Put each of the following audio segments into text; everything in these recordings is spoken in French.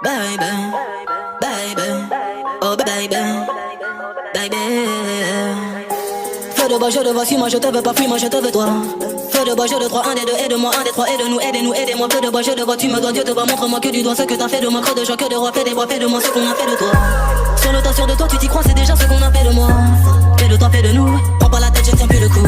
baby, baby, oh baby, baby. Feu de bois, je te vois, suis-moi, je te veux pas, fuis-moi, je te veux toi. Feu de bois, je te crois, un des deux, aide-moi, un des trois, aide-nous, aidez-nous, aidez-moi. Feu de bois, je te vois, tu me dois, Dieu te voit, montre-moi que tu dois ce que t'as fait de moi. Creux de joie, que de roi, fais des bois, fais de moi ce qu'on a fait de toi. Sur le tas, sûr de toi, tu t'y crois, c'est déjà ce qu'on a fait de moi. Fais de toi, fais de nous, prends pas la tête, je tiens plus le coup.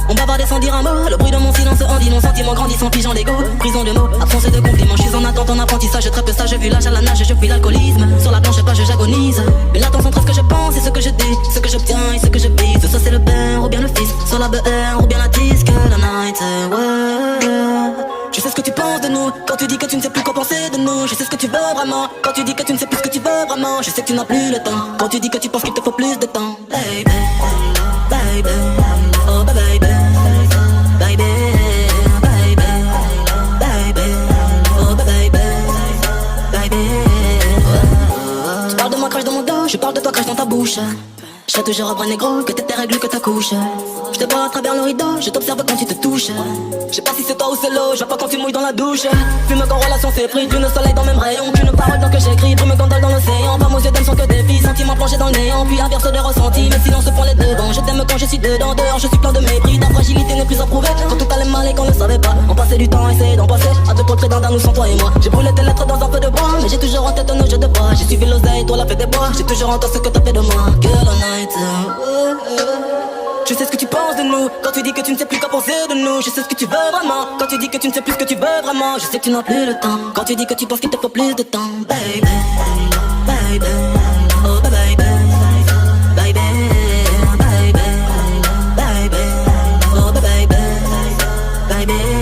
On bavardait sans dire un mot, le bruit de mon silence en dit mon sentiment grandissant, figeant l'ego. Prison de mots, absence de compliments, je suis en attente, en apprentissage, très peu sage, vu l'âge à la nage, je fuis l'alcoolisme. Sur la planche page, j'agonise. Mais l'attention entre ce que je pense et ce que je dis, ce que j'obtiens et ce que je vise. Ça c'est le père ou bien le fils, sur la BR ou bien la disque, la night, ouais. Je sais ce que tu penses de nous, quand tu dis que tu ne sais plus quoi penser de nous. Je sais ce que tu veux vraiment, quand tu dis que tu ne sais plus ce que tu veux vraiment. Je sais que tu n'as plus le temps, quand tu dis que tu penses qu'il te faut plus de temps. Baby, baby, oh baby, baby, baby, baby, oh baby, baby. Tu parles de moi, crache dans mon dos, je parle de toi, crache dans ta bouche. Je serai toujours un bras négro, que t'es tes règles, que ta couche. Je te vois à travers le rideau, je t'observe quand tu te touches. Je sais pas si c'est toi ou c'est l'eau, je vois pas quand tu mouilles dans la douche. Fume quand relation s'est pris, d'une soleil dans même rayon. Qu'une parole dans que j'écris, brume gondole dans l'océan. Pas aux yeux d'âme sont que des filles, sentiments plongés dans le néant. Puis inverse de ressenti, mais silence prend les devants. Je t'aime quand je suis dedans, dehors je suis plein de mépris. Ta fragilité n'est plus approuvée, quand tout allait mal et qu'on ne savait pas. On passait du temps à essayer d'en passer, à te portrait d'un nous sans toi et moi. J'ai brûlé tes lettres dans un peu de bois, mais j'ai toujours en tête nos jeux de bois. J'ai suivi l'oseille, toi la fête des bois. J'ai toujours en toi ce que t'as fait de moi. Girl all night. Je sais ce que tu penses de nous, quand tu dis que tu ne sais plus quoi penser de nous. Je sais ce que tu veux vraiment, quand tu dis que tu ne sais plus ce que tu veux vraiment. Je sais que tu n'as plus le temps, quand tu dis que tu penses qu'il te faut plus de temps. Baby, baby, oh baby, baby, baby, baby, oh baby, baby.